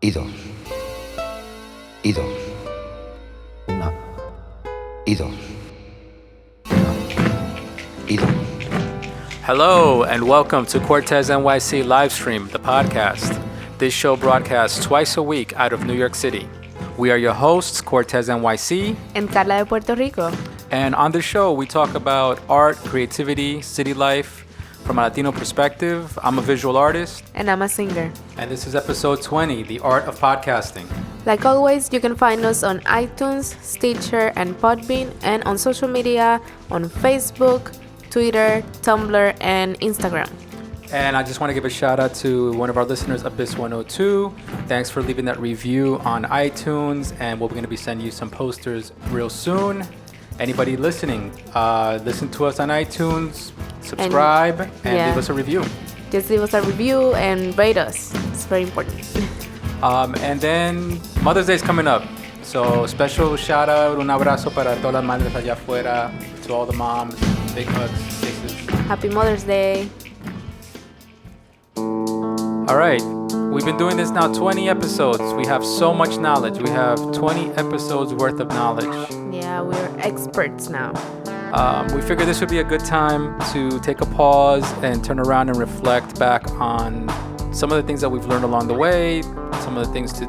y dos, y dos, una, y dos, una, y dos. Hello and welcome to Cortesnyc Livestream, the podcast. This show broadcasts twice a week out of New York City. We are your hosts, Cortesnyc and Carla de Puerto Rico. And on the show, we talk about art, creativity, city life from a Latino perspective. I'm a visual artist. And I'm a singer. And this is episode 20, The Art of Podcasting. Like always, you can find us on iTunes, Stitcher, and Podbean, and on social media on Facebook, Twitter, Tumblr, and Instagram. And I just want to give a shout out to one of our listeners, Abyss102. Thanks for leaving that review on iTunes, and we're going to be sending you some posters real soon. Anybody listening, listen to us on iTunes, subscribe, and leave us a review. Just leave us a review and rate us. It's very important. And then Mother's Day is coming up. So special shout out, un abrazo para todas las madres allá afuera, to all the moms, big hugs, kisses. Happy Mother's Day. All right, we've been doing this now 20 episodes. We have so much knowledge. We have 20 episodes worth of knowledge. Yeah, we're experts now. We figured this would be a good time to take a pause and turn around and reflect back on some of the things that we've learned along the way, some of the things to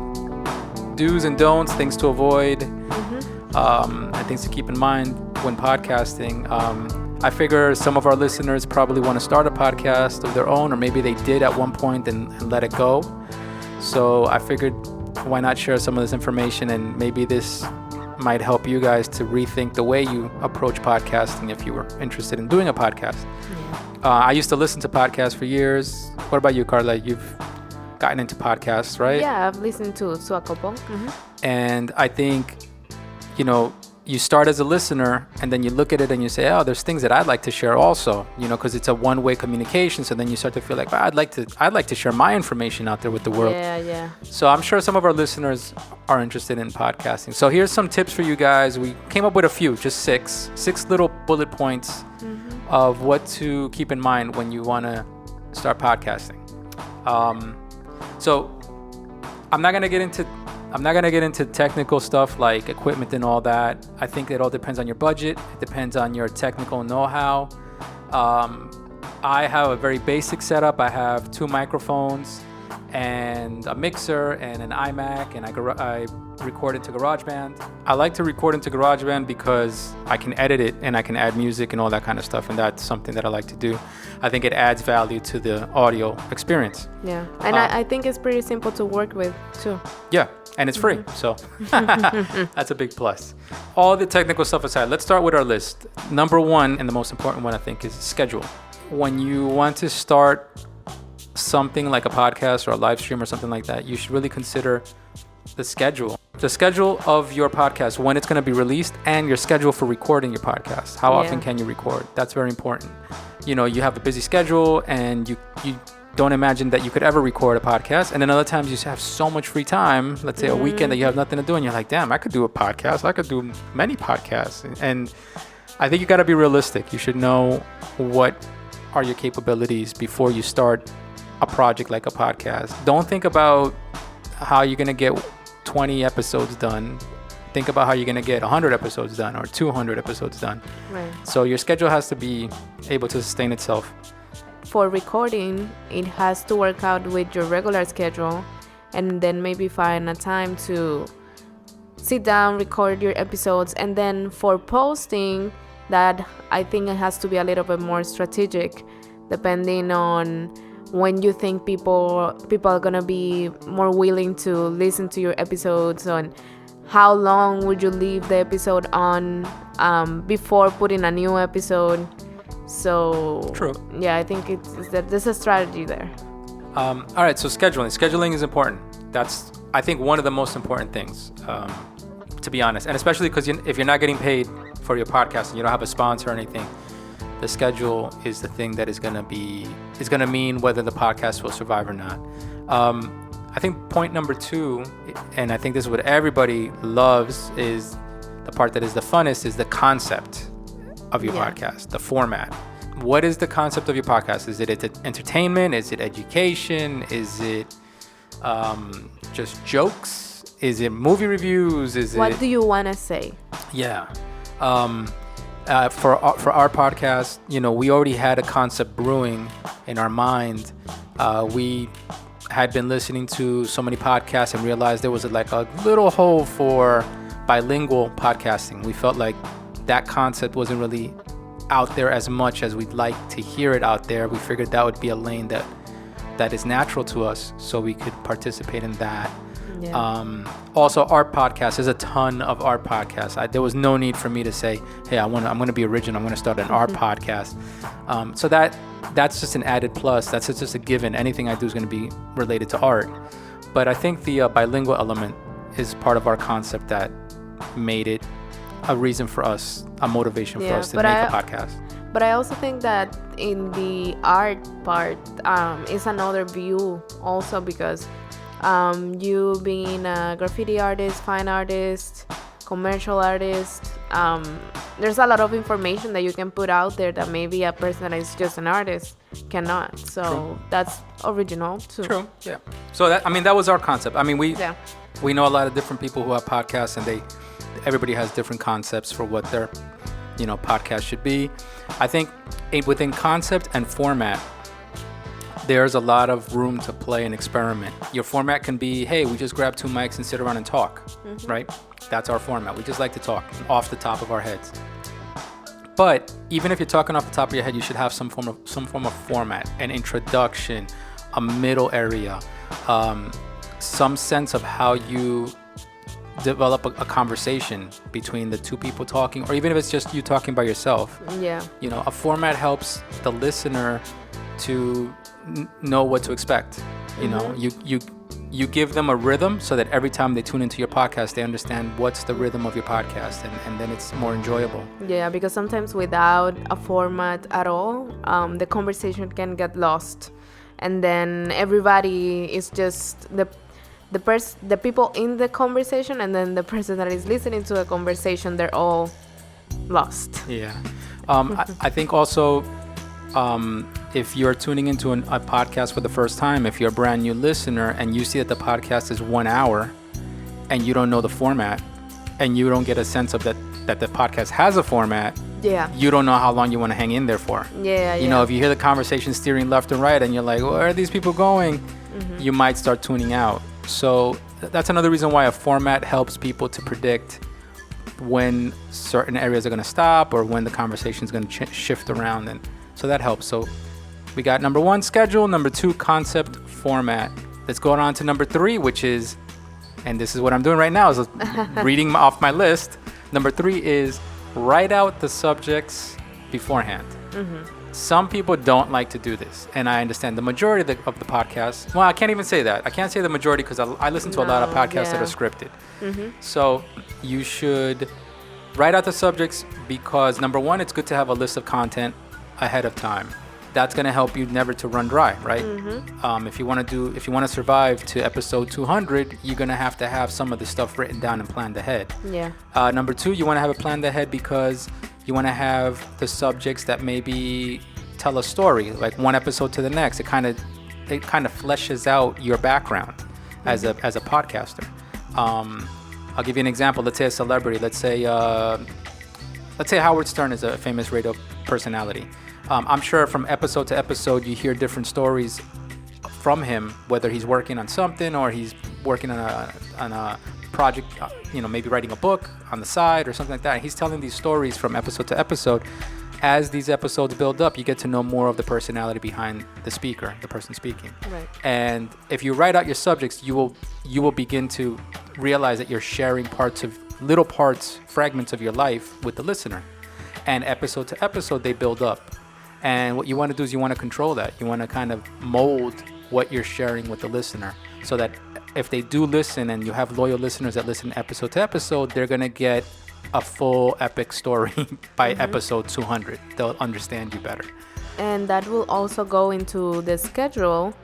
do's and don'ts, things to avoid, and things to keep in mind when podcasting. I figure some of our listeners probably want to start a podcast of their own, or maybe they did at one point and let it go. So I figured, why not share some of this information, and maybe this might help you guys to rethink the way you approach podcasting if you were interested in doing a podcast. Yeah. I used to listen to podcasts for years. What about you, Carla? You've gotten into podcasts, right? Yeah, I've listened to a couple. And I think, you start as a listener and then you look at it and you say, oh, there's things that I'd like to share also, because it's a one-way communication. So then you start to feel like, I'd like to share my information out there with the world. Yeah. So I'm sure some of our listeners are interested in podcasting. So here's some tips for you guys. We came up with a few, just six little bullet points of what to keep in mind when you want to start podcasting. So I'm not going to get into technical stuff like equipment and all that. I think it all depends on your budget. It depends on your technical know-how. I have a very basic setup. I have 2 microphones and a mixer and an iMac, and I record into GarageBand. I like to record into GarageBand because I can edit it and I can add music and all that kind of stuff, and that's something that I like to do. I think it adds value to the audio experience. Yeah, and I think it's pretty simple to work with too. Yeah, and it's free, so that's a big plus. All the technical stuff aside, let's start with our list. Number 1, and the most important one, I think, is schedule. When you want to start something like a podcast or a live stream or something like that, you should really consider the schedule of your podcast, when it's going to be released, and your schedule for recording your podcast. How often can you record? That's very important. You have a busy schedule and you don't imagine that you could ever record a podcast, and then other times you have so much free time, let's say a weekend that you have nothing to do, and you're like, damn, I could do a podcast. I could do many podcasts. And I think you got to be realistic. You should know what are your capabilities before you start a project like a podcast. Don't think about how you're going to get 20 episodes done. Think about how you're going to get 100 episodes done or 200 episodes done. Right. So your schedule has to be able to sustain itself. For recording, it has to work out with your regular schedule, and then maybe find a time to sit down, record your episodes. And then for posting, that I think it has to be a little bit more strategic, depending on when you think people are gonna be more willing to listen to your episodes, and how long would you leave the episode on before putting a new episode. So true. Yeah, I think there's a strategy there. All right, so scheduling is important. That's, I think, one of the most important things, to be honest, and especially because if you're not getting paid for your podcast and you don't have a sponsor or anything, the schedule is the thing that is going to mean whether the podcast will survive or not. I think point number 2, and I think this is what everybody loves, is the part that is the funnest, is the concept of your podcast, the format. What is the concept of your podcast? Is it entertainment? Is it education? Is it just jokes? Is it movie reviews? What do you want to say? Yeah. For our podcast, we already had a concept brewing in our mind. We had been listening to so many podcasts and realized there was a little hole for bilingual podcasting. We felt like that concept wasn't really out there as much as we'd like to hear it out there. We figured that would be a lane that is natural to us, so we could participate in that. Yeah. Also, art podcasts. There's a ton of art podcasts. There was no need for me to say, hey, I'm going to be original. I'm going to start an art podcast. So that's just an added plus. That's just a given. Anything I do is going to be related to art. But I think the bilingual element is part of our concept that made it a reason for us, a motivation for us to make a podcast. But I also think that in the art part is another view also, because you being a graffiti artist, fine artist, commercial artist, there's a lot of information that you can put out there that maybe a person that is just an artist cannot. So True. That's original too. True. Yeah. So that was our concept. We know a lot of different people who have podcasts, and everybody has different concepts for what their podcast should be. I think within concept and format, there's a lot of room to play and experiment. Your format can be, hey, we just grab two mics and sit around and talk, right? That's our format. We just like to talk off the top of our heads. But even if you're talking off the top of your head, you should have some form of format, an introduction, a middle area, some sense of how you develop a conversation between the two people talking, or even if it's just you talking by yourself. Yeah. A format helps the listener to know what to expect. You give them a rhythm so that every time they tune into your podcast, they understand what's the rhythm of your podcast, and then it's more enjoyable. Yeah, because sometimes without a format at all, the conversation can get lost, and then everybody is just the people in the conversation, and then the person that is listening to the conversation, they're all lost. Yeah. I think also, if you're tuning into a podcast for the first time, if you're a brand new listener and you see that the podcast is 1 hour and you don't know the format and you don't get a sense of that the podcast has a format, you don't know how long you want to hang in there for. If you hear the conversation steering left and right and you're like, where are these people going? You might start tuning out. So that's another reason why a format helps people to predict when certain areas are going to stop or when the conversation is going to shift around, and so that helps. So we got number 1, schedule; number 2, concept, format. Let's go on to number 3, which is, and this is what I'm doing right now, is reading off my list. Number 3 is write out the subjects beforehand. Some people don't like to do this, and I understand. The majority of the podcasts, well, I can't even say that. I can't say the majority because I listen to a lot of podcasts that are scripted. So you should write out the subjects because, number 1, it's good to have a list of content ahead of time. That's going to help you never to run dry, right? If you want to survive to episode 200, you're going to have some of the stuff written down and planned ahead. Yeah. Number 2, you want to have it planned ahead because you want to have the subjects that maybe tell a story, like one episode to the next. It kind of fleshes out your background as a podcaster. I'll give you an example. Let's say a celebrity. Let's say Howard Stern is a famous radio personality. I'm sure from episode to episode you hear different stories from him, whether he's working on something or he's working on a project, maybe writing a book on the side or something like that. He's telling these stories from episode to episode. As these episodes build up, you get to know more of the personality behind the speaker, the person speaking. Right. And if you write out your subjects, you will begin to realize that you're sharing fragments of your life with the listener. And episode to episode, they build up. And what you want to do is you want to control that. You want to kind of mold what you're sharing with the listener so that if they do listen and you have loyal listeners that listen episode to episode, they're going to get a full epic story by episode 200. They'll understand you better. And that will also go into the schedule.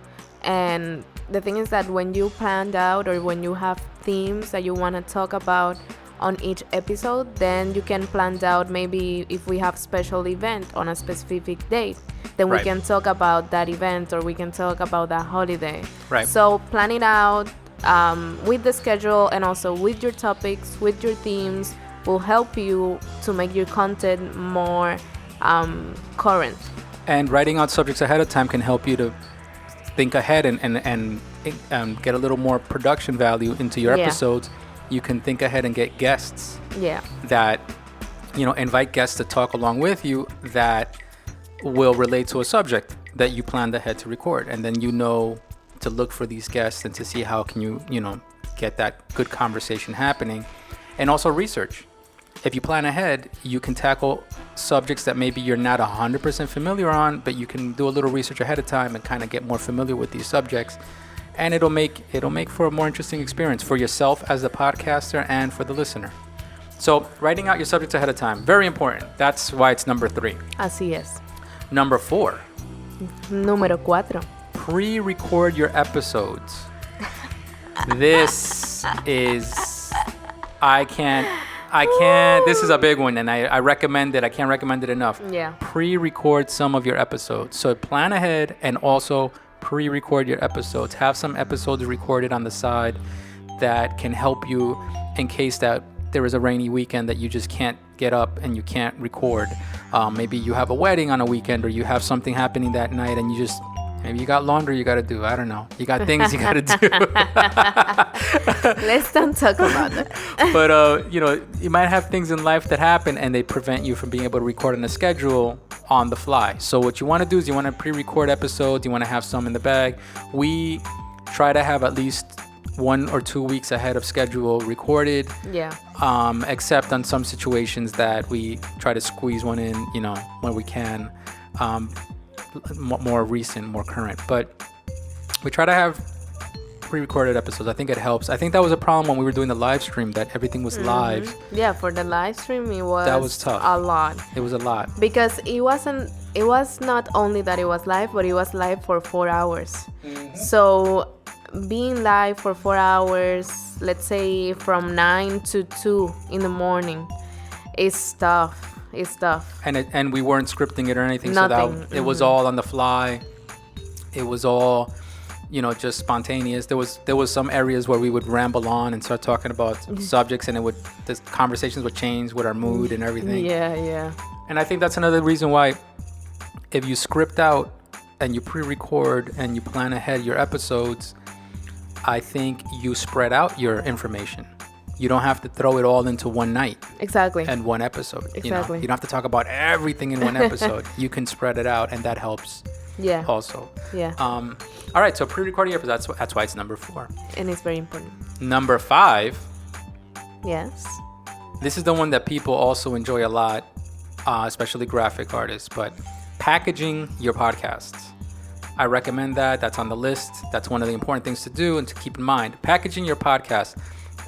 And the thing is that when you planned out or when you have themes that you want to talk about on each episode, then you can plan out maybe if we have special event on a specific date, then we Right. can talk about that event or we can talk about that holiday. Right. So plan it out with the schedule and also with your topics, with your themes, will help you to make your content more current. And writing out subjects ahead of time can help you to think ahead and get a little more production value into your episodes. You can think ahead and get guests that, invite guests to talk along with you that will relate to a subject that you planned ahead to record. And then to look for these guests and to see how can you, get that good conversation happening. And also research. If you plan ahead, you can tackle subjects that maybe you're not 100% familiar on, but you can do a little research ahead of time and kind of get more familiar with these subjects. And it'll make for a more interesting experience for yourself as the podcaster and for the listener. So writing out your subjects ahead of time, very important. That's why it's number 3. Así es. Number 4. Número 4. Pre-record your episodes. This is, this is a big one, and I recommend it. I can't recommend it enough. Yeah. Pre-record some of your episodes. So plan ahead and also pre-record your episodes. Have some episodes recorded on the side that can help you in case that there is a rainy weekend that you just can't get up and you can't record. Maybe you have a wedding on a weekend or you have something happening that night and maybe you got laundry you got to do. I don't know. You got things you got to do. Let's don't talk about that. But, you might have things in life that happen and they prevent you from being able to record on a schedule on the fly. So what you want to do is you want to pre-record episodes. You want to have some in the bag. We try to have at least 1 or 2 weeks ahead of schedule recorded. Yeah. Except on some situations that we try to squeeze one in, when we can. More recent, more current, but we try to have pre-recorded episodes. I think it helps. I think that was a problem when we were doing the live stream, that everything was live. Yeah, for the live stream that was tough. A lot. It was a lot because it was not only that it was live, but it was live for 4 hours. So being live for 4 hours, let's say from 9 to 2 in the morning, is tough. It's tough. And we weren't scripting it or anything. Nothing. So that it was all on the fly. It was all, just spontaneous. There was some areas where we would ramble on and start talking about subjects, and the conversations would change with our mood and everything. Yeah. And I think that's another reason why, if you script out and you pre-record and you plan ahead your episodes, I think you spread out your information. You don't have to throw it all into one night. Exactly. And one episode. Exactly. You don't have to talk about everything in one episode. You can spread it out, and that helps. Yeah. Also. Yeah. All right. So pre-recording episodes. That's why it's number 4. And it's very important. Number 5. Yes. This is the one that people also enjoy a lot, especially graphic artists. But packaging your podcasts. I recommend that. That's on the list. That's one of the important things to do and to keep in mind. Packaging your podcast.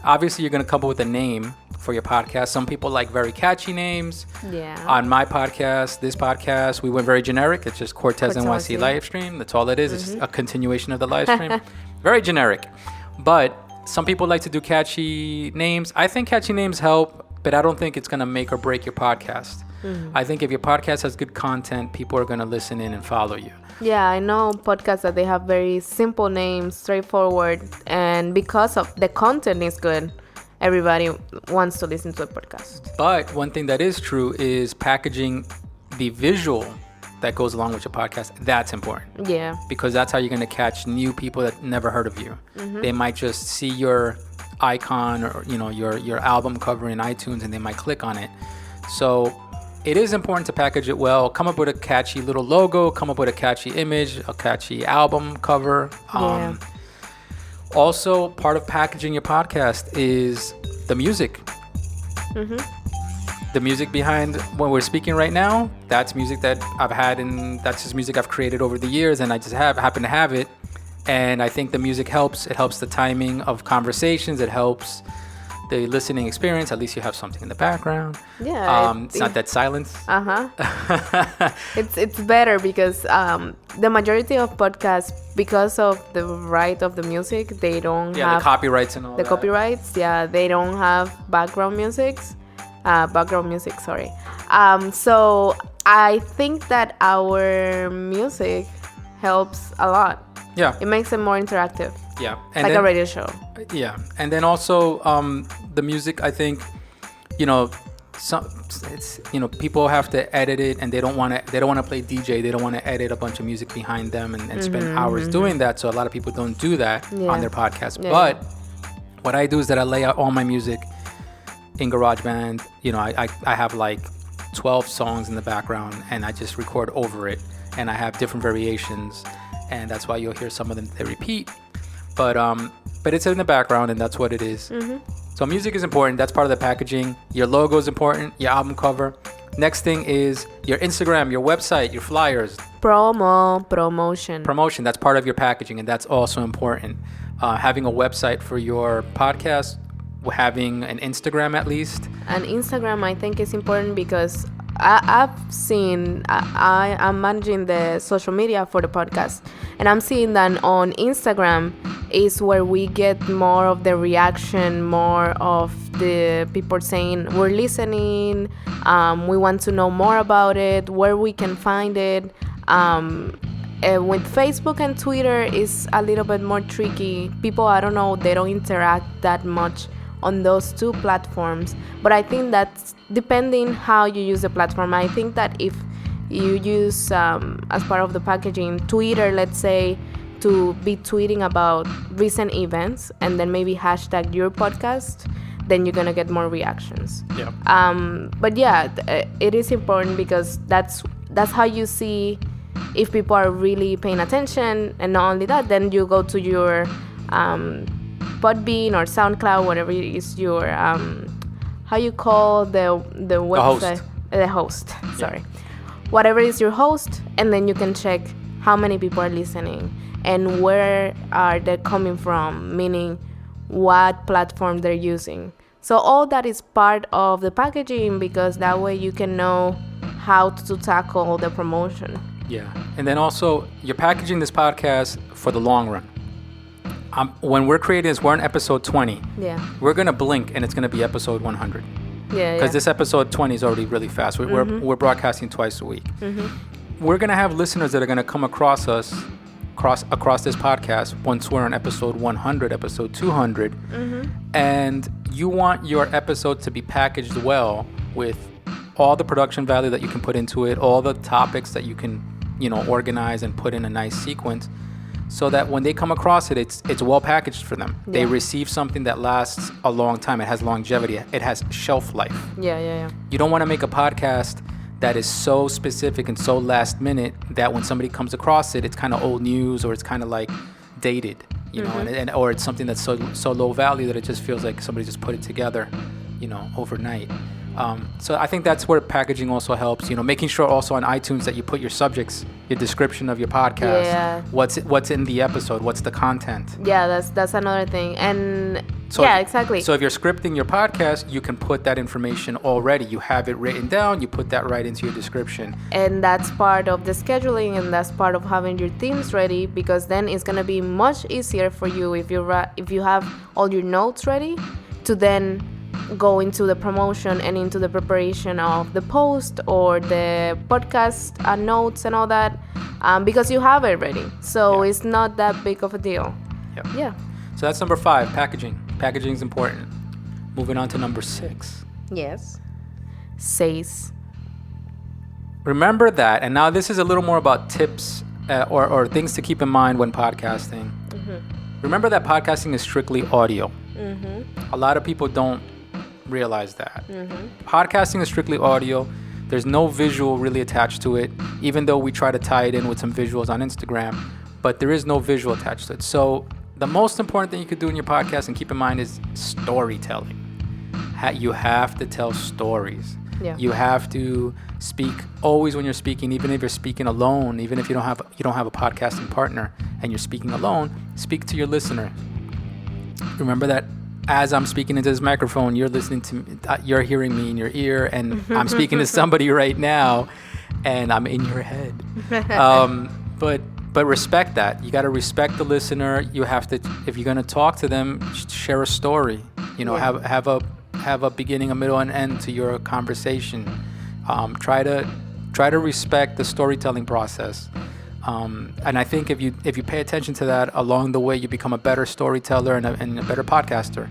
Obviously, you're going to come up with a name for your podcast. Some people like very catchy names. Yeah. On my podcast, this podcast, we went very generic. It's just Cortesnyc Livestream. That's all it is. It's a continuation of the live stream. Very generic. But some people like to do catchy names. I think catchy names help, but I don't think it's going to make or break your podcast. I think if your podcast has good content, people are going to listen in and follow you. Yeah, I know podcasts that they have very simple names, straightforward, and because of the content is good, everybody wants to listen to a podcast. But one thing that is true is packaging the visual that goes along with your podcast. That's important. Yeah. Because that's how you're going to catch new people that never heard of you. They might just see your icon or your album cover in iTunes and they might click on it. So it is important to package it well. Come up with a catchy little logo. Come up with a catchy image, a catchy album cover. Also, part of packaging your podcast is the music. The music behind when we're speaking right now, that's music that I've had, and that's just music I've created over the years, and I just happen to have it. And I think the music helps. It helps the timing of conversations. It helps the listening experience. At least you have something in the background. Yeah. It's not that silence. It's better because the majority of podcasts, because of the right of the music, they don't have the copyrights and all the that. copyrights. Yeah, they don't have background music. Sorry. So I think that our music helps a lot. Yeah. It makes it more interactive. Yeah. Like a radio show. Yeah. And then also the music, I think, it's people have to edit it, and they don't want to play DJ. They don't want to edit a bunch of music behind them and spend hours doing that. So a lot of people don't do that on their podcast. Yeah. But what I do is that I lay out all my music in GarageBand. I have like 12 songs in the background, and I just record over it, and I have different variations, and that's why you'll hear some of them they repeat. But it's in the background, and that's what it is. So music is important. That's part of the packaging. Your logo is important. Your album cover. Next thing is your Instagram, your website, your flyers. Promotion. That's part of your packaging, and that's also important. Having a website for your podcast, having an Instagram at least. And Instagram, I think, is important because I'm managing the social media for the podcast, and I'm seeing that on Instagram is where we get more of the reaction, more of the people saying we're listening, we want to know more about it, where we can find it. With Facebook and Twitter is a little bit more tricky. People, I don't know, they don't interact that much on those two platforms, but I think that's depending how you use the platform. I think that if you use as part of the packaging Twitter, let's say, to be tweeting about recent events and then maybe hashtag your podcast, then you're gonna get more reactions. But yeah, it is important because that's how you see if people are really paying attention. And not only that, then you go to your Podbean or SoundCloud, whatever is your how you call the website, the host. Sorry, whatever is your host, and then you can check how many people are listening and where are they coming from, meaning what platform they're using. So all that is part of the packaging, because that way you can know how to tackle the promotion. Yeah, and then also you're packaging this podcast for the long run. When we're creating this, we're on episode 20. Yeah. We're going to blink and it's going to be episode 100. Yeah. Because this episode 20 is already really fast. We're broadcasting twice a week. We're going to have listeners that are going to come across us, across this podcast once we're on episode 100, episode 200. And you want your episode to be packaged well with all the production value that you can put into it, all the topics that you can, organize and put in a nice sequence, so that when they come across it, it's well packaged for them. Yeah. They receive something that lasts a long time. It has longevity. It has shelf life. Yeah. You don't want to make a podcast that is so specific and so last minute that when somebody comes across it, it's kind of old news, or it's kind of like dated, and or it's something that's so low value that it just feels like somebody just put it together, overnight. So I think that's where packaging also helps, making sure also on iTunes that you put your subjects, your description of your podcast, what's in the episode, what's the content. Yeah, that's another thing. And so exactly. So if you're scripting your podcast, you can put that information already. You have it written down, you put that right into your description. And that's part of the scheduling, and that's part of having your themes ready, because then it's going to be much easier for you if you have all your notes ready to then go into the promotion and into the preparation of the post or the podcast notes and all that, because you have it ready. So it's not that big of a deal. Yeah. So that's number 5, packaging. Packaging is important. Moving on to number 6. Yes. Says. Remember that, and now this is a little more about tips or things to keep in mind when podcasting. Remember that podcasting is strictly audio. A lot of people don't realize that. Podcasting is strictly audio. There's no visual really attached to it, even though we try to tie it in with some visuals on Instagram, but there is no visual attached to it. So the most important thing you could do in your podcast, and keep in mind, is storytelling. You have to tell stories. You have to speak always when you're speaking, even if you're speaking alone, even if you don't have a podcasting partner and you're speaking alone, speak to your listener. Remember that as I'm speaking into this microphone, you're listening to me, you're hearing me in your ear, and I'm speaking to somebody right now, and I'm in your head. But respect that. You got to respect the listener. You have to, if you're going to talk to them, share a story. Have a beginning, a middle, and end to your conversation. Try to Try to respect the storytelling process. And I think if you pay attention to that along the way, you become a better storyteller and a better podcaster.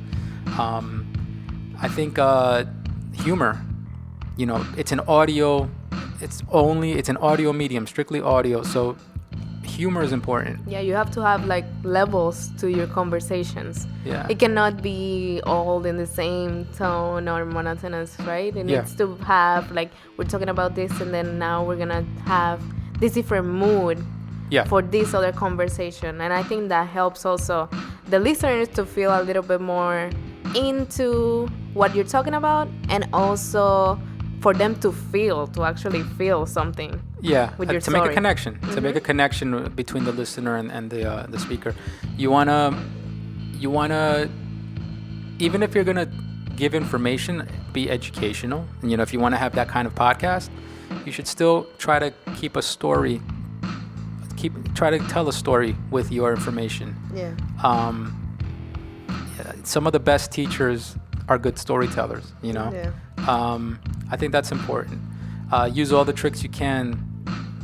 I think humor, it's an audio medium, strictly audio. So humor is important. Yeah, you have to have like levels to your conversations. Yeah. It cannot be all in the same tone or monotonous, right? It needs to have like, we're talking about this and then now we're gonna have this different mood for this other conversation. And I think that helps also the listeners to feel a little bit more into what you're talking about, and also for them to actually feel something. Yeah, with your to story. Make a connection, to make a connection between the listener and the speaker. You wanna, even if you're gonna give information, be educational. And if you want to have that kind of podcast, you should still try to keep a story. Try to tell a story with your information. Yeah. Some of the best teachers are good storytellers. Yeah. I think that's important. Use all the tricks you can,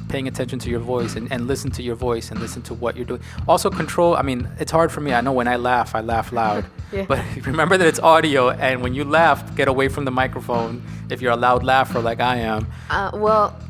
paying attention to your voice and listen to your voice and listen to what you're doing. Also control, it's hard for me. I know when I laugh loud. Yeah. But remember that it's audio, and when you laugh, get away from the microphone if you're a loud laugher like I am.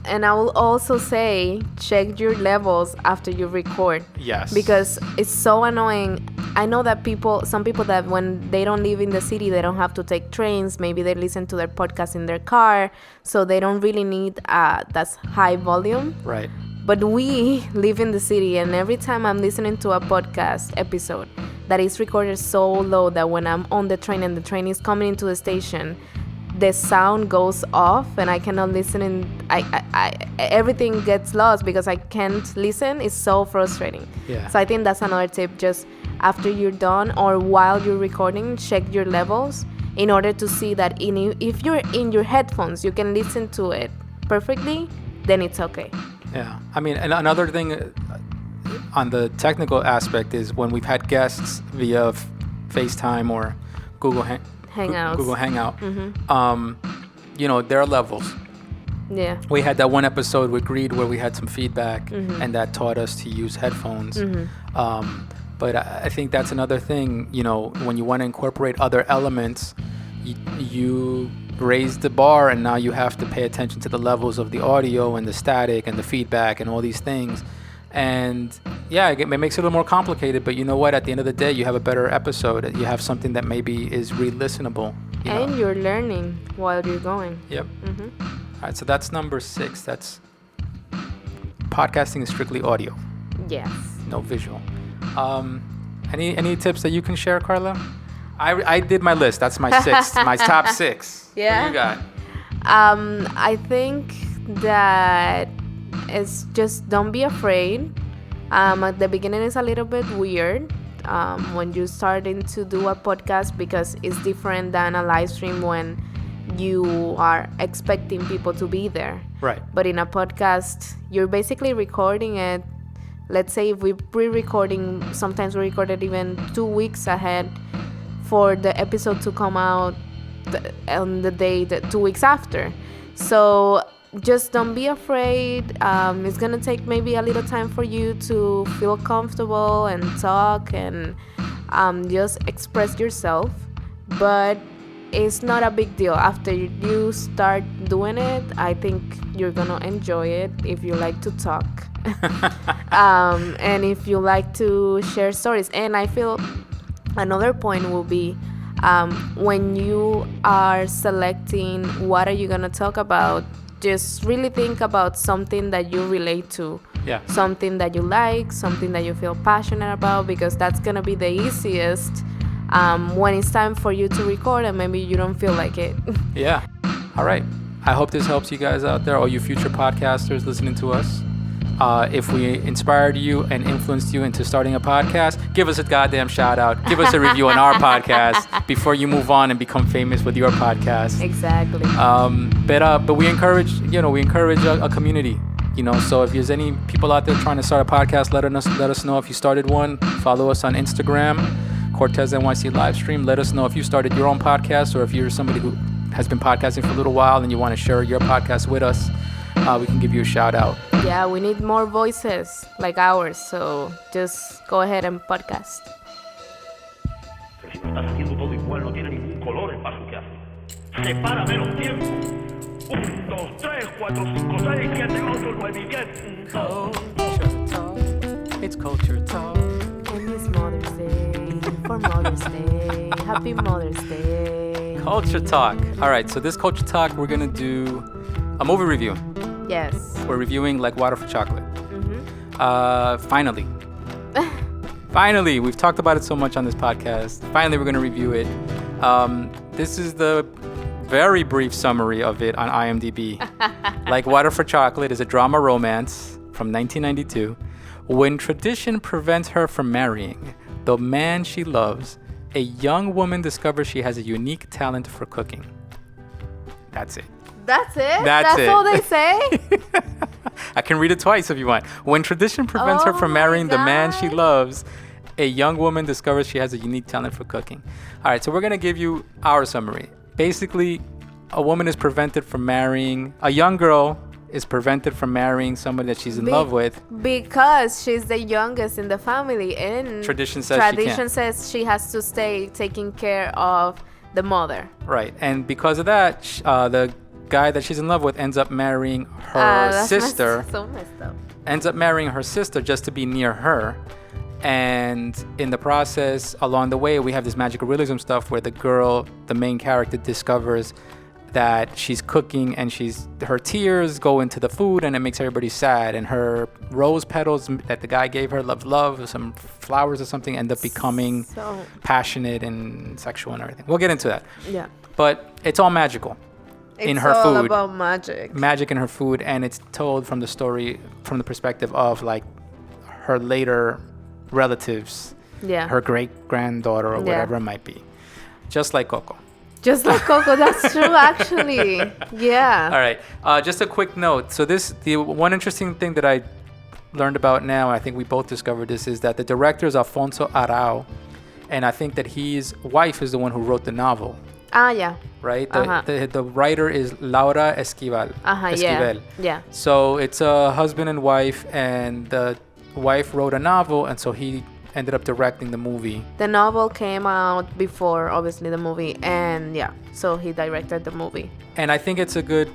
And I will also say, check your levels after you record. Yes. Because it's so annoying. I know that some people that when they don't live in the city, they don't have to take trains. Maybe they listen to their podcast in their car, so they don't really need that high volume. Right. But we live in the city, and every time I'm listening to a podcast episode that is recorded so low that when I'm on the train and the train is coming into the station, the sound goes off and I cannot listen, and everything gets lost because I can't listen. It's so frustrating. Yeah. So I think that's another tip. Just after you're done or while you're recording, check your levels in order to see that if you're in your headphones, you can listen to it perfectly, then it's okay. Yeah. And another thing on the technical aspect is when we've had guests via FaceTime or Google Hangout. Mm-hmm. There are levels. Yeah. We had that one episode with Greed where we had some feedback, and that taught us to use headphones. But I think that's another thing, when you want to incorporate other elements, you raise the bar, and now you have to pay attention to the levels of the audio and the static and the feedback and all these things. And yeah, it makes it a little more complicated, but you know what? At the end of the day, you have a better episode. You have something that maybe is re-listenable. And you're learning while you're going. Yep. All right, so that's number 6. That's podcasting is strictly audio. Yes. No visual. Any tips that you can share, Carla? I did my list. That's my 6, my top 6. Yeah. What do you got? I think that it's just don't be afraid. At the beginning, it's a little bit weird when you're starting to do a podcast because it's different than a live stream when you are expecting people to be there. Right. But in a podcast, you're basically recording it. Let's say if we're pre-recording, sometimes we record it even 2 weeks ahead for the episode to come out on the day 2 weeks after. So just don't be afraid. It's gonna take maybe a little time for you to feel comfortable and talk and just express yourself, but it's not a big deal. After you start doing it, I think you're gonna enjoy it if you like to talk. And if you like to share stories. And I feel another point will be when you are selecting what are you gonna talk about, just really think about something that you relate to. Yeah. Something that you like, something that you feel passionate about, because that's gonna be the easiest when it's time for you to record and maybe you don't feel like it. Yeah. All right. I hope this helps you guys out there, all you future podcasters listening to us. If we inspired you and influenced you into starting a podcast, give us a goddamn shout out. Give us a review on our podcast before you move on and become famous with your podcast. Exactly. But we encourage a community. So if there's any people out there trying to start a podcast, let us know if you started one. Follow us on Instagram, Cortesnyc Livestream. Let us know if you started your own podcast or if you're somebody who has been podcasting for a little while and you want to share your podcast with us. we can give you a shout out. Yeah, we need more voices like ours, so just go ahead and podcast. Si lo estás haciendo todo igual, no tiene ningún color el paso que hace. Separa menos tiempo. 1, 2, 3, 4, 5, 6, 7, 8, 9 y 10. Culture Talk. It's Culture Talk. And it's Mother's Day. For Mother's Day. Happy Mother's Day. Culture Talk. All right, so this Culture Talk, we're going to do a movie review. Yes. We're reviewing Like Water for Chocolate. Finally. Finally, we've talked about it so much on this podcast. Finally, we're going to review it. This is the very brief summary of it on IMDb. Like Water for Chocolate is a drama romance from 1992. When tradition prevents her from marrying the man she loves, a young woman discovers she has a unique talent for cooking. That's it. That's it? That's it. all they say? I can read it twice if you want. When tradition prevents her from marrying the man she loves, a young woman discovers she has a unique talent for cooking. All right, so we're going to give you our summary. Basically, a woman is prevented from marrying, a young girl is prevented from marrying someone that she's in love with. Because she's the youngest in the family, and Tradition says she has to stay taking care of the mother. Right, and because of that, the guy that she's in love with ends up marrying her sister. So messed up. Ends up marrying her sister just to be near her. And in the process, along the way, we have this magical realism stuff where the girl, the main character, discovers that she's cooking and her tears go into the food and it makes everybody sad. And her rose petals that the guy gave her, love, some flowers or something, end up becoming passionate and sexual and everything. We'll get into that. Yeah. But it's all magical. In her all food. about magic In her food, and it's told from the perspective of like her later relatives, her great granddaughter or whatever it might be, just like Coco. Just like Coco, that's true actually. Yeah. All right, just a quick note. So the one interesting thing that I learned about now, I think we both discovered this, is that the director is Alfonso Arau, and I think that his wife is the one who wrote the novel. Yeah. Right? The writer is Laura Esquivel. Yeah. So it's a husband and wife, and the wife wrote a novel, and so he ended up directing the movie. The novel came out before, obviously, the movie, and so he directed the movie. And I think it's a good,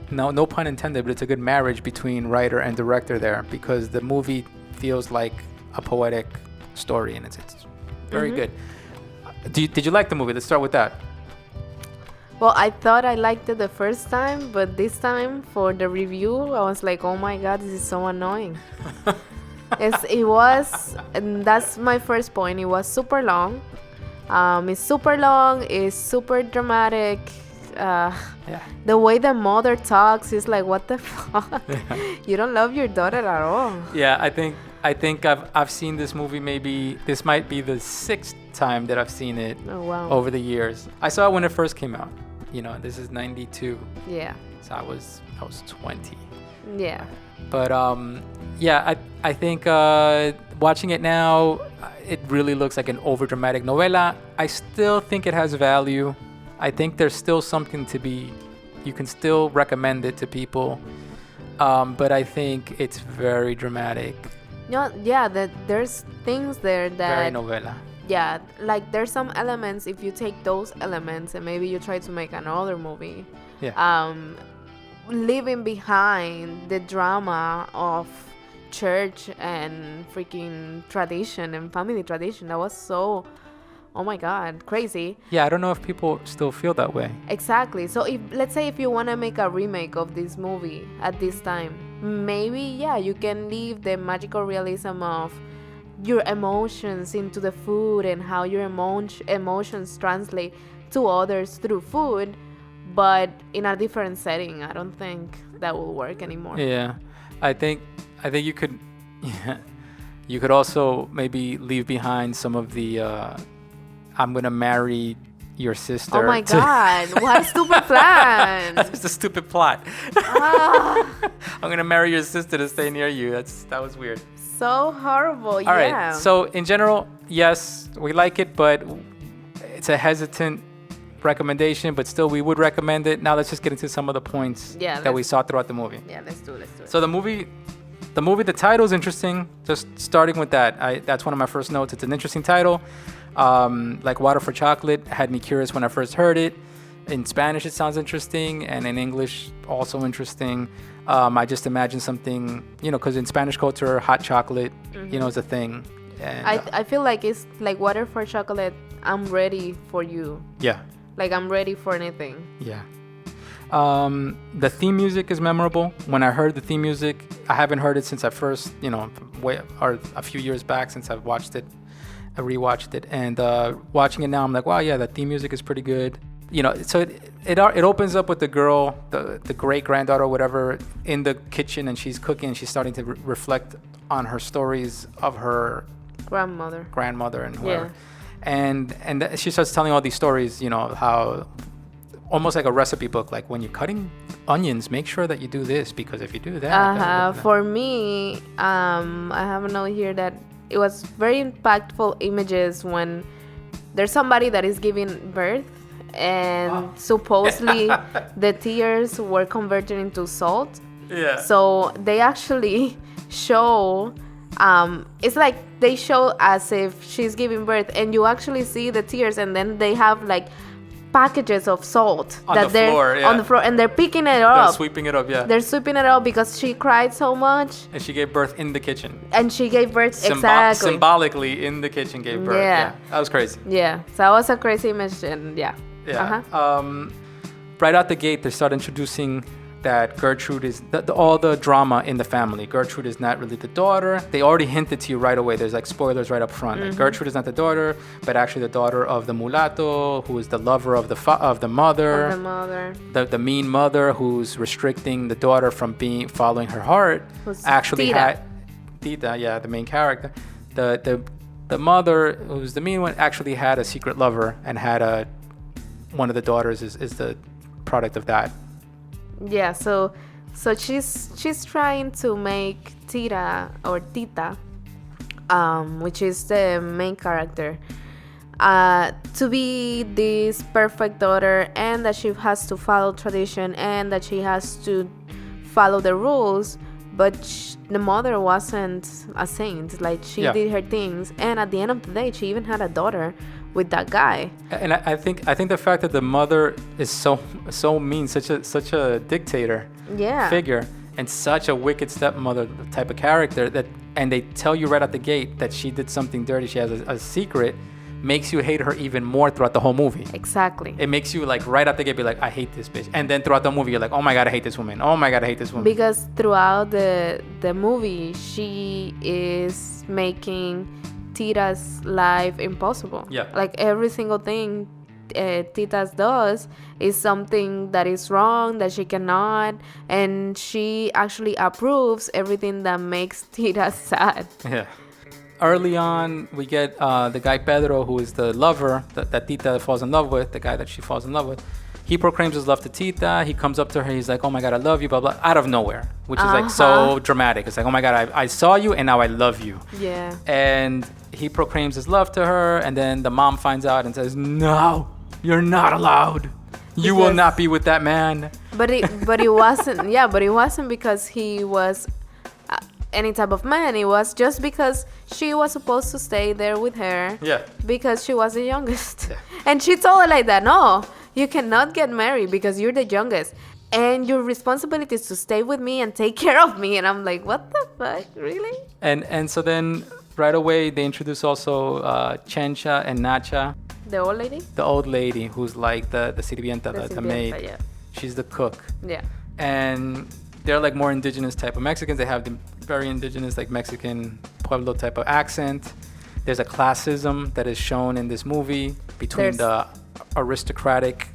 no pun intended, but it's a good marriage between writer and director there, because the movie feels like a poetic story, and it's very good. Did you like the movie? Let's start with that. Well, I thought I liked it the first time, but this time for the review, I was like, oh my God, this is so annoying. It was, and that's my first point. It was super long. It's super long. It's super dramatic. The way the mother talks is like, what the fuck? You don't love your daughter at all. Yeah, I think I've seen this movie, maybe this might be the 6th time that I've seen it over the years. I saw it when it first came out. This is 92. Yeah. So I was 20. Yeah. But I think watching it now, it really looks like an overdramatic novela. I still think it has value. I think there's still something you can still recommend it to people. But I think it's very dramatic. There's things there that... Very novela. Yeah, like there's some elements, if you take those elements and maybe you try to make another movie, leaving behind the drama of church and freaking tradition and family tradition, that was so, oh my God, crazy. Yeah, I don't know if people still feel that way. Exactly. So let's say if you want to make a remake of this movie at this time, maybe you can leave the magical realism of your emotions into the food and how your emotions translate to others through food, but in a different setting. I don't think that will work anymore. Yeah, I think you could you could also maybe leave behind some of the I'm gonna marry your sister. Oh my God, what a stupid plan. That's a stupid plot. I'm gonna marry your sister to stay near you. That was weird. So horrible. All right. So in general, yes, we like it, but it's a hesitant recommendation, but still we would recommend it. Now let's just get into some of the points that we saw throughout the movie. Yeah, let's do it. So the movie, the title is interesting. Just starting with that, that's one of my first notes. It's an interesting title. Like Water for Chocolate had me curious when I first heard it. In Spanish, it sounds interesting, and in English, also interesting. I just imagine something, because in Spanish culture, hot chocolate, is a thing. And, I feel like it's like Water for Chocolate. I'm ready for you. Yeah. Like I'm ready for anything. Yeah. The theme music is memorable. When I heard the theme music, I haven't heard it since I first, or a few years back since I've watched it. I rewatched it, and watching it now, I'm like, wow, yeah, the theme music is pretty good. So it opens up with the girl, the great granddaughter, or whatever, in the kitchen, and she's cooking, and she's starting to reflect on her stories of her grandmother and whoever. Yeah. And she starts telling all these stories, how almost like a recipe book, like when you're cutting onions, make sure that you do this, because if you do that. For me, I have a note here that it was very impactful images when there's somebody that is giving birth, and supposedly the tears were converted into salt. Yeah. So they actually show, it's like they show as if she's giving birth, and you actually see the tears, and then they have like packages of salt on the floor, and they're picking it up. They're sweeping it up, yeah. They're sweeping it up because she cried so much. And she gave birth in the kitchen. And she gave birth exactly. Symbolically in the kitchen gave birth. Yeah. That was crazy. Yeah. So that was a crazy image, and yeah. Yeah. Right out the gate, they start introducing that Gertrude is all the drama in the family. Gertrude is not really the daughter. They already hinted to you right away. There's like spoilers right up front. Like Gertrude is not the daughter, but actually the daughter of the mulatto, who is the lover of the mother. The mean mother who's restricting the daughter from following her heart. Who's actually Tita. had Tita, yeah, the main character. The mother, who's the mean one, actually had a secret lover, and had one of the daughters is the product of that. Yeah, so she's trying to make Tita, which is the main character, to be this perfect daughter, and that she has to follow tradition, and that she has to follow the rules. But the mother wasn't a saint. Like, she did her things, and at the end of the day, she even had a daughter with that guy. And I think the fact that the mother is so mean, such a dictator figure, and such a wicked stepmother type of character, and they tell you right out the gate that she did something dirty, she has a secret, makes you hate her even more throughout the whole movie. Exactly. It makes you, like, right out the gate be like, I hate this bitch. And then throughout the movie you're like, oh my god, I hate this woman. Oh my god, I hate this woman. Because throughout the movie, she is making Tita's life impossible. Yeah. Like, every single thing Tita does is something that is wrong, that she cannot, and she actually approves everything that makes Tita sad. Yeah. Early on, we get the guy Pedro, who is the lover that Tita falls in love with, the guy that she falls in love with. He proclaims his love to Tita. He comes up to her. He's like, oh my God, I love you, blah, blah, out of nowhere, which is like so dramatic. It's like, oh my God, I saw you and now I love you. Yeah. And he proclaims his love to her. And then the mom finds out and says, no, you're not allowed. You will not be with that man. But it wasn't, but it wasn't because he was any type of man. It was just because she was supposed to stay there with her. Yeah. Because she was the youngest. Yeah. And she told her like that, no, you cannot get married because you're the youngest. And your responsibility is to stay with me and take care of me. And I'm like, what the fuck? Really? And so then right away they introduce also Chencha and Nacha. The old lady? The old lady who's like the sirvienta, the maid. Yeah. She's the cook. Yeah. And they're like more indigenous type of Mexicans. They have the very indigenous, like Mexican Pueblo type of accent. There's a classism that is shown in this movie between the aristocratic,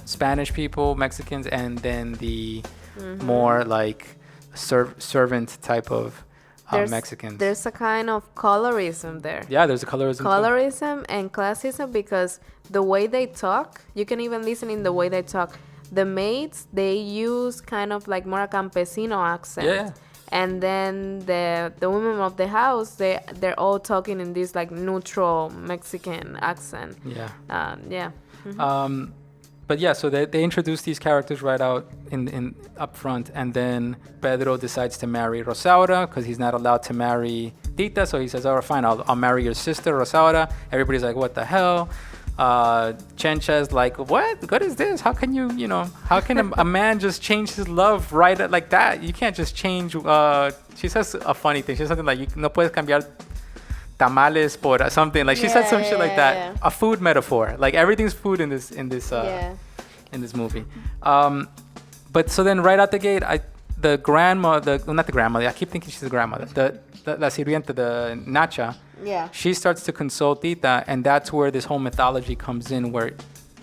Spanish people, Mexicans, and then the more like servant type of Mexicans. There's a kind of colorism there. Yeah, there's a colorism. Colorism and classism, because the way they talk, you can even listen in the way they talk. The maids, they use kind of like more a campesino accent. Yeah. and then the women of the house, they're all talking in this like neutral Mexican accent. Yeah. Yeah. But yeah, so they introduce these characters right out in up front, and then Pedro decides to marry Rosaura because he's not allowed to marry Tita. So he says, "All right, fine, I'll marry your sister, Rosaura." Everybody's like, "What the hell?" Chencha's like, what is this? How can how can a man just change his love right like that? You can't just change. She says a funny thing. She says something like, no puedes cambiar tamales por something. Like she said some shit like that. Yeah. A food metaphor. Like everything's food in this movie. But so then right out the gate, not the grandmother, I keep thinking she's the grandmother, la sirvienta, the Nacha, she starts to console Tita, and that's where this whole mythology comes in,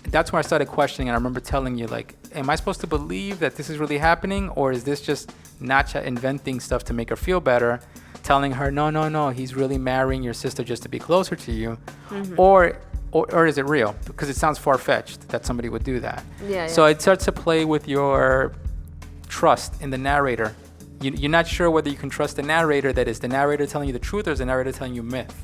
that's where I started questioning, and I remember telling you, like, am I supposed to believe that this is really happening, or is this just Nacha inventing stuff to make her feel better, telling her, no, he's really marrying your sister just to be closer to you, or is it real? Because it sounds far-fetched that somebody would do that. So it starts to play with your trust in the narrator. You're not sure whether you can trust the narrator, that is the narrator telling you the truth, or is the narrator telling you myth.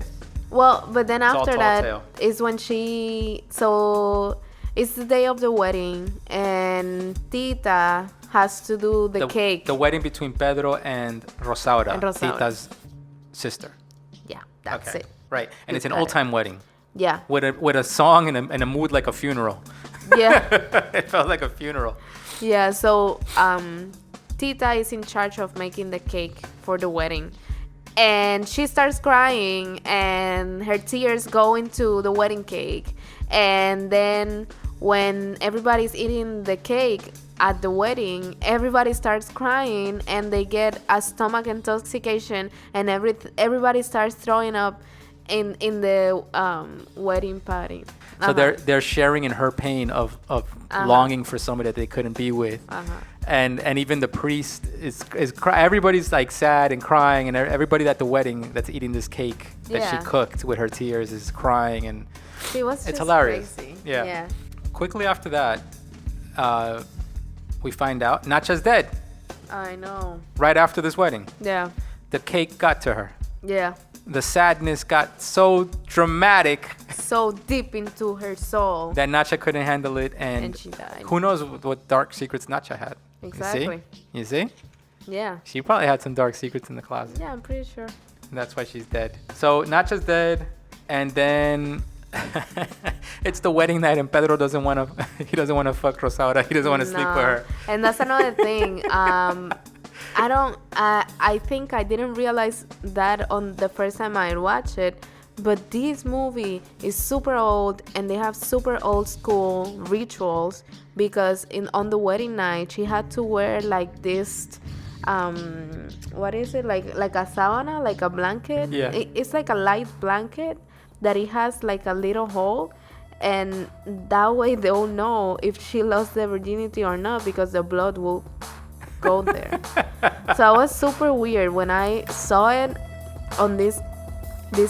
Well, but then It's all after tall that tale. is when so it's the day of the wedding, and Tita has to do the cake. The wedding between Pedro and Rosaura. Tita's sister. Yeah, that's it. Right, and You it's an got it. old-time wedding Yeah. with a song and a mood like a funeral. Yeah. It felt like a funeral. Yeah, so Tita is in charge of making the cake for the wedding. And she starts crying, and her tears go into the wedding cake. And then when everybody's eating the cake at the wedding, everybody starts crying, and they get a stomach intoxication, and everybody starts throwing up in the wedding party. So they're sharing in her pain of longing for somebody that they couldn't be with. And even the priest is everybody's like sad and crying, and everybody at the wedding that's eating this cake that she cooked with her tears is crying, and it's hilarious. Crazy. Yeah. Quickly after that, we find out Nacha's dead. I know. Right after this wedding. Yeah. The cake got to her. Yeah. The sadness got so dramatic, so deep into her soul, that Nacha couldn't handle it, and she died. Who knows what dark secrets Nacha had? Exactly. You see? Yeah. She probably had some dark secrets in the closet. Yeah, I'm pretty sure. And that's why she's dead. So Nacha's dead, and then it's the wedding night, and Pedro doesn't want to. He doesn't want to fuck Rosaura. He doesn't want to sleep with her. And that's another thing. I think I didn't realize that on the first time I watched it, but this movie is super old, and they have super old school rituals, because on the wedding night she had to wear like this what is it, like a sábana, like a blanket. It's like a light blanket that it has like a little hole, and that way they'll know if she lost the virginity or not, because the blood will go there. So it was super weird when I saw it on this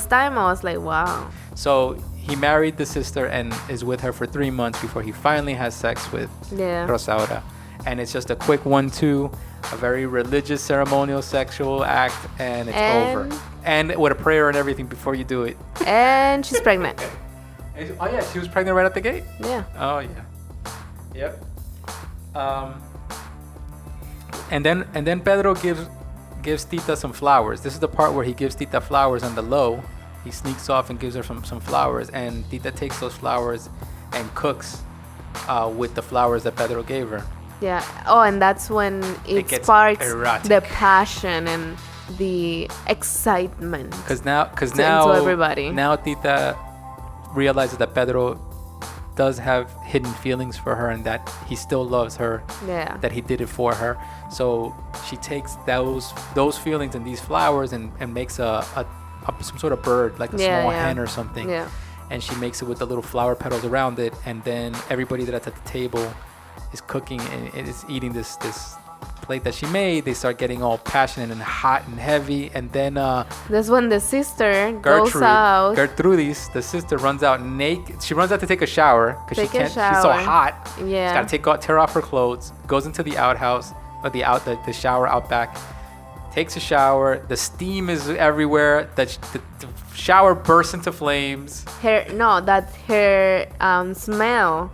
time. I was like, wow. So he married the sister and is with her for 3 months before he finally has sex with Rosaura, and it's just a quick 1-2, a very religious ceremonial sexual act, and it's over, and with a prayer and everything before you do it. And she's pregnant. Oh yeah, she was pregnant right at the gate. Yeah. Oh yeah. Yep. And then Pedro gives Tita some flowers. This is the part where he gives Tita flowers on the low. He sneaks off and gives her some flowers, and Tita takes those flowers and cooks with the flowers that Pedro gave her. Yeah. Oh, and that's when it sparks erotic. the passion and the excitement. Because now everybody. Now Tita realizes that Pedro does have hidden feelings for her, and that he still loves her. Yeah. That he did it for her. So she takes those feelings and these flowers and makes some sort of bird, like a small hen or something. Yeah. And she makes it with the little flower petals around it, and then everybody that's at the table is cooking and is eating this plate that she made. They start getting all passionate and hot and heavy, and then that's when the sister goes out. Gertrudis, the sister, runs out naked. She runs out to take a shower because she's so hot. Yeah. She's got to tear off her clothes, goes into the outhouse, or the shower out back, takes a shower. The steam is everywhere. The shower bursts into flames. Her smell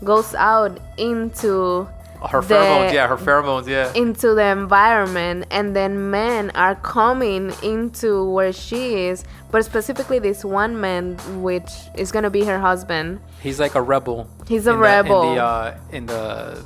goes out into Her pheromones, yeah. into the environment, and then men are coming into where she is, but specifically this one man, which is gonna be her husband. He's like a rebel. He's a rebel in the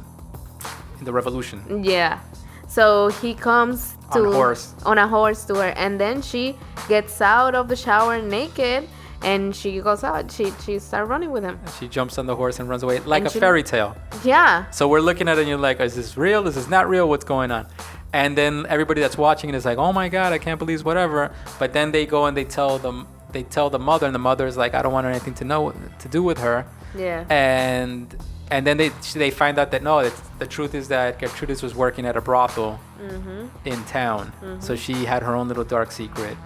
revolution. Yeah. So he comes On a horse to her, and then she gets out of the shower naked, and she goes out. She starts running with him. She jumps on the horse and runs away like And a fairy tale. Yeah. So we're looking at it and you're like, is this real? Is this not real? What's going on? And then everybody that's watching it is like, oh my God, I can't believe this, whatever. But then they go and they tell the mother, and the mother is like, I don't want anything to do with her. Yeah. And then they find out that no, the truth is that Gertrudis was working at a brothel in town. So she had her own little dark secret.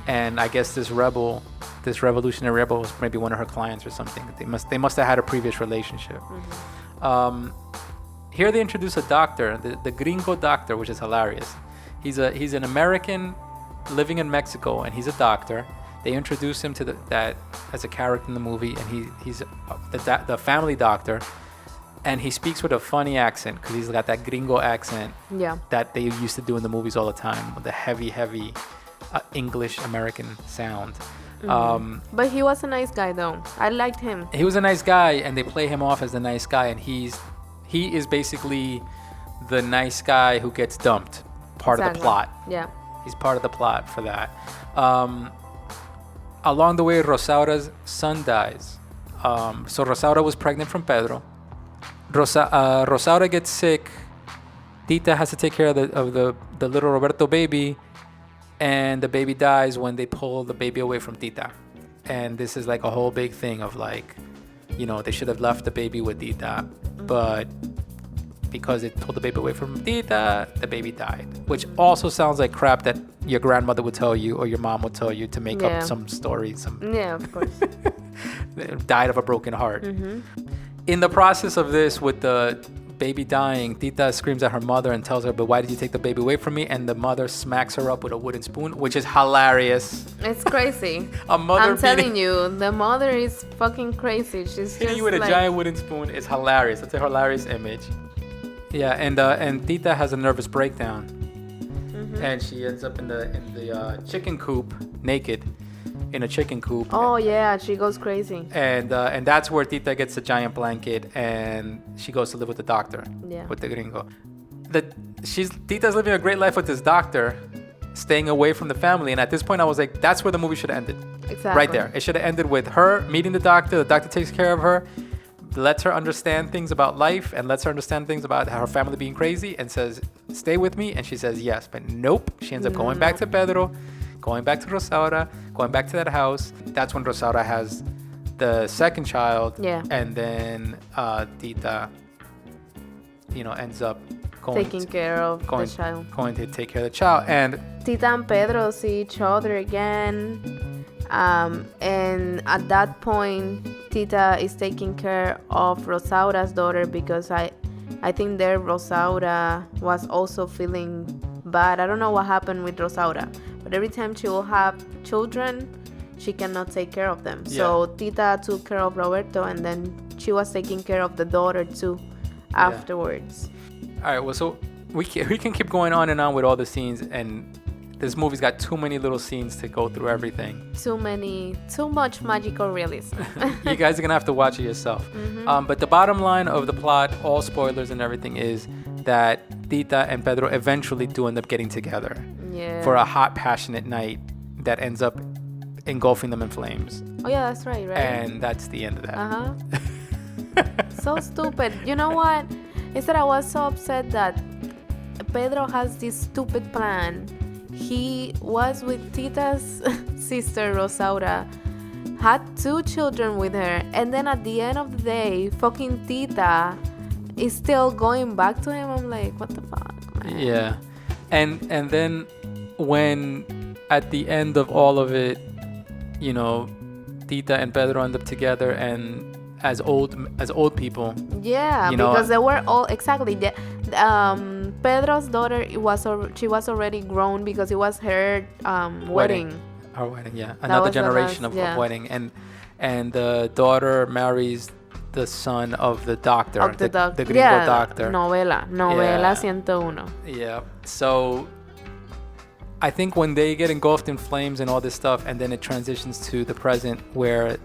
And I guess this revolutionary rebel was maybe one of her clients or something. They must have had a previous relationship. Here they introduce a doctor, the gringo doctor, which is hilarious. He's an American living in Mexico, and he's a doctor. They introduce him to that as a character in the movie, and he's the family doctor, and he speaks with a funny accent because he's got that gringo accent that they used to do in the movies all the time, with the heavy English American sound. But he was a nice guy, though. I liked him. He was a nice guy, and they play him off as the nice guy, and he is basically the nice guy who gets dumped. Part of the plot. Yeah. He's part of the plot for that. Along the way, Rosaura's son dies. So Rosaura was pregnant from Pedro. Rosaura gets sick. Tita has to take care of the little Roberto baby, and the baby dies when they pull the baby away from Tita. And this is like a whole big thing of like, they should have left the baby with Tita, but because they pulled the baby away from Tita, the baby died. Which also sounds like crap that your grandmother would tell you or your mom would tell you to make up some story. Yeah, of course. Died of a broken heart. In the process of this, with the baby dying, Tita screams at her mother and tells her, but why did you take the baby away from me? And the mother smacks her up with a wooden spoon, which is hilarious. It's crazy. I'm telling you, the mother is fucking crazy. She's hitting just you with a giant wooden spoon is hilarious. That's a hilarious image. Yeah, and Tita has a nervous breakdown, and she ends up in the chicken coop naked. In a chicken coop. Oh yeah, she goes crazy. And that's where Tita gets a giant blanket, and she goes to live with the doctor. Yeah. With the gringo. Tita's living a great life with this doctor, staying away from the family. And at this point, I was like, that's where the movie should have ended. Exactly. Right there. It should have ended with her meeting the doctor. The doctor takes care of her, lets her understand things about life, and lets her understand things about her family being crazy, and says, "Stay with me." And she says yes, but nope. She ends up going back to Pedro, going back to Rosaura, going back to that house. That's when Rosaura has the second child. Yeah. And then Tita, ends up taking care of the child. Going to take care of the child. And Tita and Pedro see each other again. And at that point, Tita is taking care of Rosaura's daughter, because I think there Rosaura was also feeling bad. I don't know what happened with Rosaura, but every time she will have children, she cannot take care of them. Yeah. So Tita took care of Roberto, and then she was taking care of the daughter too afterwards. All right, well, so we can keep going on and on with all the scenes, and this movie's got too many little scenes to go through everything. Too much magical realism. You guys are gonna have to watch it yourself. But the bottom line of the plot, all spoilers and everything, is that Tita and Pedro eventually do end up getting together for a hot, passionate night that ends up engulfing them in flames. Oh yeah, that's right. And that's the end of that. So stupid. You know what? Instead, I was so upset that Pedro has this stupid plan. He was with Tita's sister Rosaura, had 2 children with her, and then at the end of the day, fucking Tita is still going back to him. I'm like, what the fuck, man? Yeah. And then when at the end of all of it, Tita and Pedro end up together and as old people. Yeah, because they were all Pedro's daughter, she was already grown because it was her wedding. Our wedding, yeah. Another was the generation last- of wedding. And the daughter marries the son of the doctor. Of the doctor. The gringo doctor. Novela Yeah. 101. Yeah. So I think when they get engulfed in flames and all this stuff, and then it transitions to the present where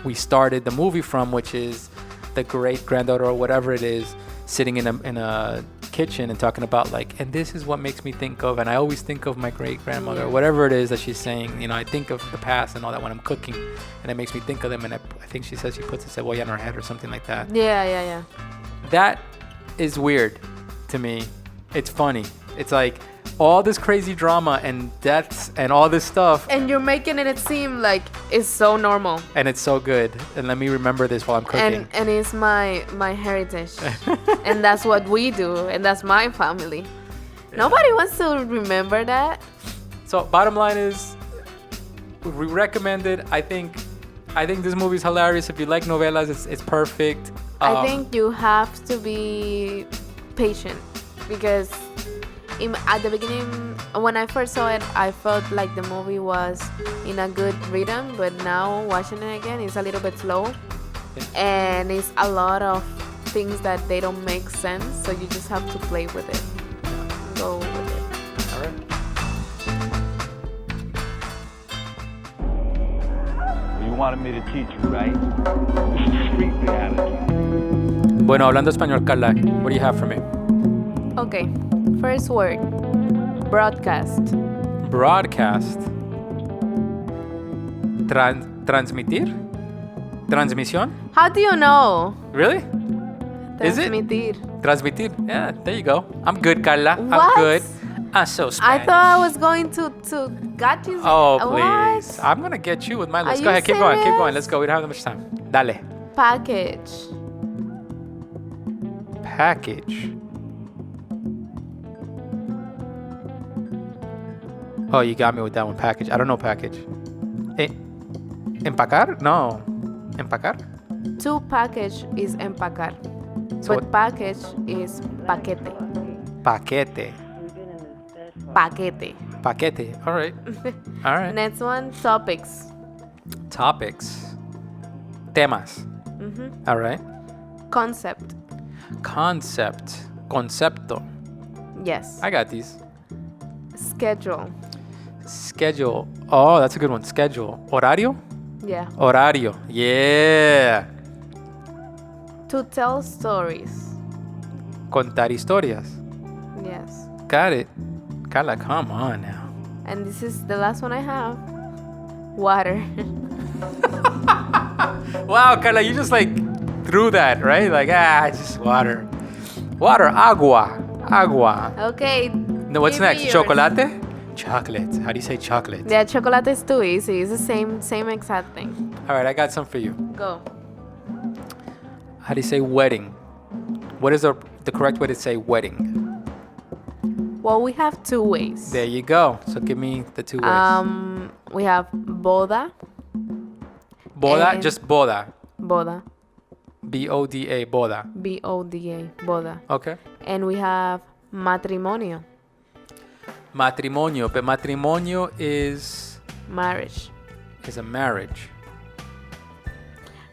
we started the movie from, which is the great granddaughter or whatever it is, sitting in a kitchen and talking about like, and this is what makes me think of, and I always think of my great grandmother, or whatever it is that she's saying. You know, I think of the past and all that when I'm cooking, and it makes me think of them. And I think she says she puts a cebolla in her head or something like that. Yeah. That is weird to me. It's funny. It's like all this crazy drama and deaths and all this stuff, And you're making it seem like it's so normal. and it's so good. And let me remember this while I'm cooking. And it's my heritage. And that's what we do, and that's my family. Nobody wants to remember that. So bottom line is, we recommend it. I think this movie is hilarious. If you like novelas, it's perfect. I think you have to be patient because at the beginning, when I first saw it, I felt like the movie was in a good rhythm, but now watching it again, it's a little bit slow. Yeah. And it's a lot of things that they don't make sense, so you just have to play with it. Go with it. All right. You wanted me to teach you, right? This is street reality. Bueno, hablando español, Carla, what do you have for me? Okay, first word, broadcast. Broadcast. Transmitir? Transmisión? How do you know? Really? Is it? Transmitir. Transmitir. Yeah, there you go. I'm good, Carla. What? I'm good. I'm so I Spanish. thought I was going to get you. Oh, What? please. I'm going to get you with my list. Are Go you ahead. Keep going. Keep serious? going. Let's go. We don't have that much time. Dale. Package. Package. Oh, you got me with that one. Package. I don't know package. Empacar? No. Empacar? To package is empacar. So But package is paquete. Paquete. Paquete. Paquete. All right. All right. Next one, topics. Topics. Temas. All right. Concept. Concept. Concepto. Yes. I got these. Schedule. Schedule. Oh, that's a good one. Schedule. Horario? Yeah. Horario. Yeah. To tell stories. Contar historias. Yes. Got it. Carla, come on now. And this is the last one I have. Water. Wow, Carla, you just like threw that, right? Like, just water. Water. Agua. Agua. Okay. No, what's give me next? yours. Chocolate? Chocolate. How do you say chocolate? Yeah, chocolate is too easy. It's the same exact thing. All right, I got some for you. Go. How do you say wedding? What is the correct way to say wedding? Well, we have two ways. There you go. So give me the two ways. We have boda. Boda, and- just boda. Boda. B-O-D-A, boda. B-O-D-A. Boda. Okay. And we have matrimonio. Matrimonio, but matrimonio is Marriage. a marriage.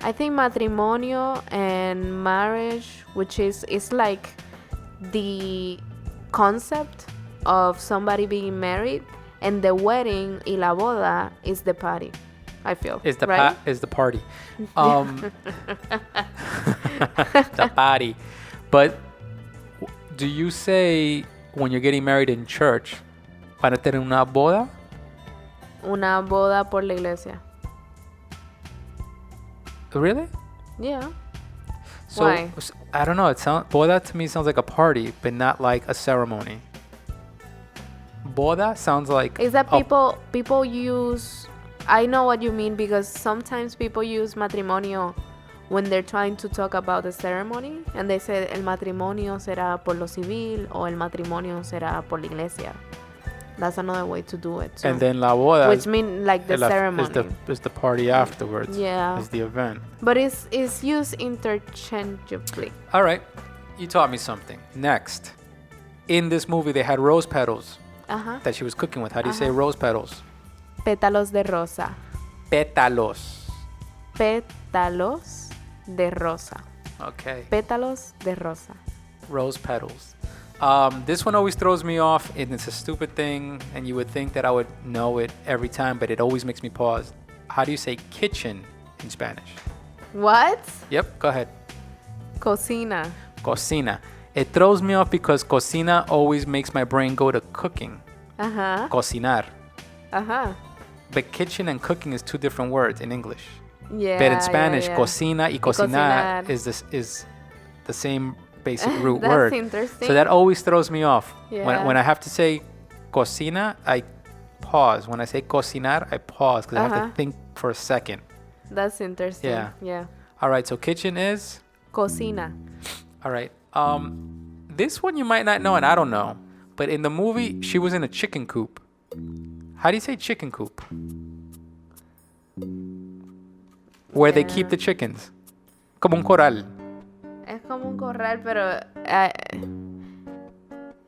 I think matrimonio and marriage, which is like the concept of somebody being married, and the wedding y la boda is the party. I feel Is the right? is the party. The party. But do you say when you're getting married in church, para tener una boda? Una boda por la iglesia. Really? Yeah. So Why? I don't know. It sounds boda to me sounds like a party, but not like a ceremony. Boda sounds like Is that a- people use? I know what you mean because sometimes people use matrimonio when they're trying to talk about the ceremony, and they say el matrimonio será por lo civil o el matrimonio será por la iglesia. That's another way to do it too. and then la boda Which mean like the ceremony. is the party afterwards. Yeah. Is the event. But it's used interchangeably. All right. You taught me something. Next. in this movie they had rose petals Ajá. that she was cooking with. How do you say rose petals? Pétalos de rosa. Pétalos. Pétalos de rosa. Okay. Pétalos de rosa. Rose petals. This one always throws me off, and it's a stupid thing, and you would think that I would know it every time, but it always makes me pause. How do you say kitchen in Spanish? What? Yep, go ahead. Cocina. Cocina. It throws me off because cocina always makes my brain go to cooking. Ajá. Cocinar. Ajá. But kitchen and cooking is two different words in English. Yeah. But in Spanish, yeah. cocina y cocinar cocinar. is the same basic root That's word. interesting. So that always throws me off. Yeah. When I have to say cocina, I pause. When I say cocinar, I pause because I have to think for a second. That's interesting. Yeah. Yeah. All right, so kitchen is? Cocina. All right. This one you might not know, and I don't know. But in the movie, she was in a chicken coop. How do you say chicken coop? Where they keep the chickens. Como un corral. Es como un corral, pero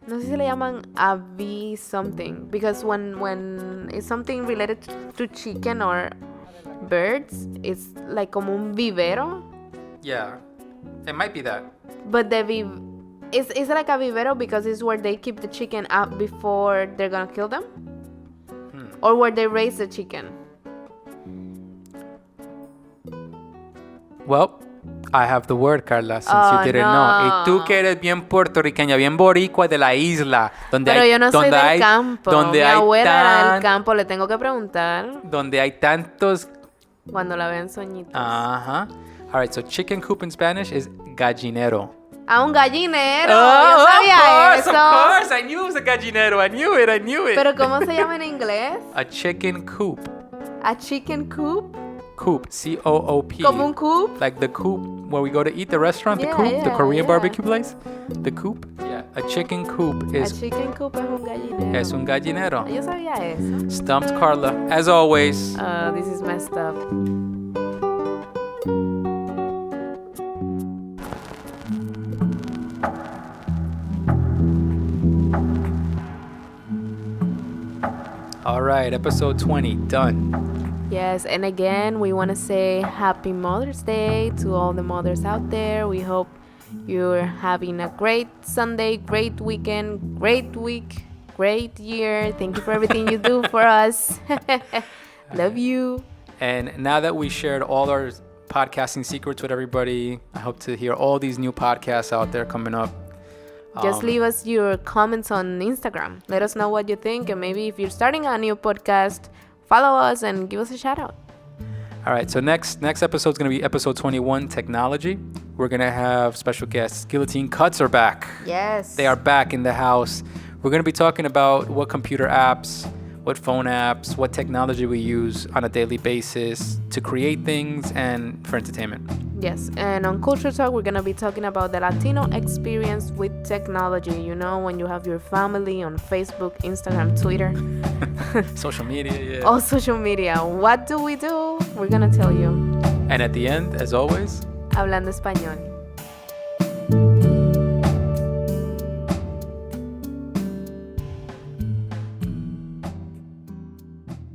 no sé si le llaman avi something, because when it's something related to chicken or birds, it's like como un vivero. Yeah, it might be that. But it's like a vivero because it's where they keep the chicken out before they're gonna kill them, or where they raise the chicken. Well, I have the word, Carla, since you didn't know. Y tú que eres bien puertorriqueña, bien boricua de la isla, donde Pero hay, yo no soy donde del hay, campo. donde Mi hay abuela era del campo, le tengo que preguntar donde hay tantos. cuando la vean soñitos. All right, so chicken coop in Spanish is gallinero. A un gallinero. Yo sabía eso. Of course, I knew it was a gallinero. I knew it. Pero ¿cómo se llama en inglés? A chicken coop. A chicken coop. Coop, C-O-O-P. Como un coop. Like the coop where we go to eat, the restaurant, the Yeah, coop, the yeah, Korean yeah. barbecue place. The coop. Yeah, a chicken coop A is chicken coop es un gallinero. es un gallinero. Yo sabía eso. Stumped Carla, as always. This is messed up. All right, episode 20, done. Yes, and again, we want to say Happy Mother's Day to all the mothers out there. We hope you're having a great Sunday, great weekend, great week, great year. Thank you for everything you do for us. Love you. And now that we shared all our podcasting secrets with everybody, I hope to hear all these new podcasts out there coming up. Just leave us your comments on Instagram. Let us know what you think, and maybe if you're starting a new podcast, follow us and give us a shout out. All right, so next episode is going to be episode 21, technology. We're going to have special guests. Guillotine Cuts are back. Yes. They are back in the house. We're going to be talking about what computer apps, what phone apps, what technology we use on a daily basis to create things and for entertainment. Yes, and on Culture Talk, we're going to be talking about the Latino experience with technology. You know, when you have your family on Facebook, Instagram, Twitter. Social media, yeah. All social media. What do we do? We're going to tell you. And at the end, as always, Hablando español.